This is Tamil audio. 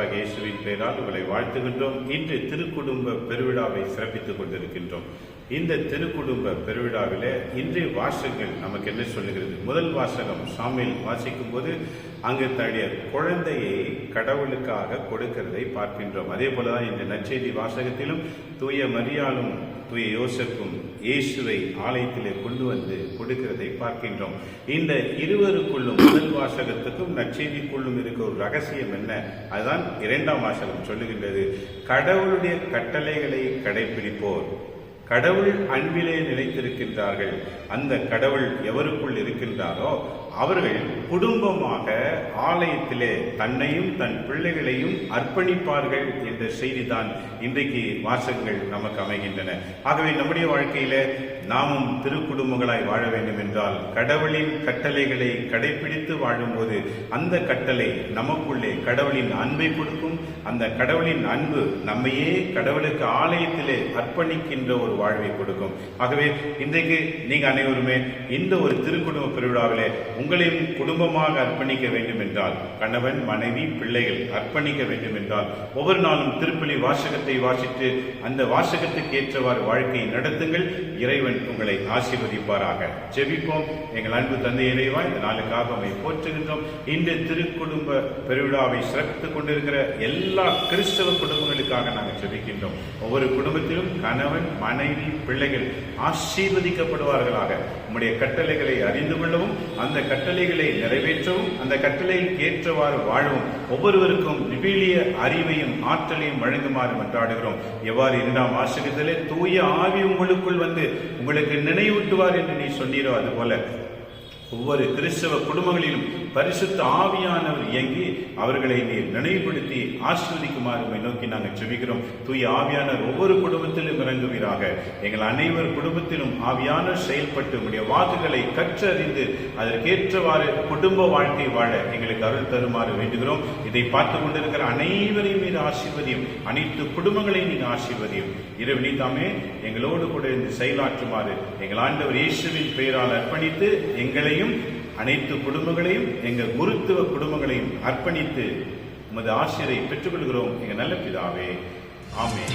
கர்த்தராகிய இயேசுவின் பெயரால் உங்களை வாழ்த்துகின்றோம். இன்று திருக்குடும்ப பெருவிழாவை சிறப்பித்துக் கொண்டிருக்கின்றோம். இந்த திருக்குடும்ப பெருவிழாவிலே இன்றைய வாசகங்கள் நமக்கு என்ன சொல்லுகிறது? முதல் வாசகம் சாமுவேல் வாசிக்கும் போது அங்கு தன்னுடைய குழந்தையை கடவுளுக்காக கொடுக்கிறதை பார்க்கின்றோம். அதே போலதான் இந்த நற்செய்தி வாசகத்திலும் தூய மரியாளும் தூய யோசேப்பும் இயேசுவை ஆலயத்திலே கொண்டு வந்து கொடுக்கிறதை பார்க்கின்றோம். இந்த இருவருக்குள்ளும் முதல் வாசகத்துக்கும் நற்செய்திக்குள்ளும் இருக்க ஒரு ரகசியம் என்ன? அதுதான் இரண்டாம் வாசகம் சொல்லுகின்றது. கடவுளுடைய கட்டளைகளை கடைபிடிப்போர் கடவுள் அன்பிலே நிலைத்திருக்கின்றார்கள். அந்த கடவுள் எவருக்குள் இருக்கின்றாரோ அவர்கள் குடும்பமாக ஆலயத்திலே தன்னையும் தன் பிள்ளைகளையும் அர்ப்பணிப்பார்கள் என்ற செய்திதான் இன்றைக்கு வாசகங்கள் நமக்கு அமைகின்றன. ஆகவே நம்முடைய வாழ்க்கையில நாமும் திருக்குடும்பங்களாய் வாழ வேண்டும் என்றால் கடவுளின் கட்டளைகளை கடைபிடித்து வாழும்போது அந்த கட்டளை நமக்குள்ளே கடவுளின் அன்பை கொடுக்கும். அந்த கடவுளின் அன்பு நம்மையே கடவுளுக்கு ஆலயத்திலே அர்ப்பணிக்கின்ற ஒரு வாழ்வை கொடுக்கும். ஆகவே இன்றைக்கு நீங்க அனைவருமே இந்த ஒரு திருக்குடும்ப பெருவிழாவிலே உங்களையும் குடும்பமாக அர்ப்பணிக்க வேண்டும் என்றால், கணவன் மனைவி பிள்ளைகள் அர்ப்பணிக்க வேண்டும் என்றால் ஒவ்வொரு நாளும் திருப்பலி வாசகத்தை வாசித்து அந்த வாசகத்துக்கு ஏற்றவாறு வாழ்க்கையை நடத்துங்கள். இறைவன் உங்களை ஆசீர்வதிப்பாராக. ஜெபிப்போம். எங்கள் அன்பு தந்தை இறைவா, இந்த நாளுக்காக உம்மை போற்றுகின்றோம். இந்த திருக்குடும்ப பெருவிழாவை சிறப்பித்துக் கொண்டிருக்கிற எல்லா கிறிஸ்தவ குடும்பங்களுக்காக நாங்கள் ஜெபிக்கின்றோம். ஒவ்வொரு குடும்பத்திலும் கணவன் மனைவி பிள்ளைகள் ஆசீர்வதிக்கப்படுவார்களாக. உம்முடைய கட்டளைகளை அறிந்து கொள்ளவும் அந்த கட்டளைகளை நிறைவேற்றவும் அந்த கட்டளையில் ஏற்றவாறு வாழவும் ஒவ்வொருவருக்கும் விவிலிய அறிவையும் ஆற்றலையும் வழங்குமாறு மன்றாடுகிறோம். எவ்வாறு இரண்டாம் வாசகத்திலே தூய ஆவி உங்களுக்குள் வந்து உங்களுக்கு நினைவூட்டுவார் என்று நீ சொன்னீரோ அதுபோல ஒவ்வொரு கிறிஸ்தவ குடும்பங்களிலும் பரிசுத்த ஆவியானவர் இயங்கி அவர்களை நீர் நினைவுபடுத்தி ஆசீர்வதிக்குமாறு நோக்கி நாங்கள் ஜெபிக்கிறோம். தூய ஆவியானவர் ஒவ்வொரு குடும்பத்திலும் இறங்குவீராக. எங்கள் அனைவர் குடும்பத்திலும் ஆவியானவர் செயல்பட்டு உடைய வாக்குகளை கற்றறிந்து அதற்கேற்றவாறு குடும்ப வாழ்க்கை வாழ எங்களுக்கு அருள் தருமாறு வேண்டுகிறோம். இதை பார்த்து கொண்டிருக்கிற அனைவரையும் மீது ஆசீர்வதியும், அனைத்து குடும்பங்களையும் நீங்க ஆசீர்வதியும். இறைவனே தாமே எங்களோடு கூட இருந்து செயலாற்றுமாறு எங்கள் ஆண்டவர் இயேசுவின் பெயரால் அர்ப்பணித்து எங்களையும் அனைத்து குடும்பங்களையும் எங்கள் குருத்துவ குடும்பங்களையும் அர்ப்பணித்து உமது ஆசீரை பெற்றுக் கொள்கிறோம். எங்கள் நல்ல பிதாவே, ஆமென்.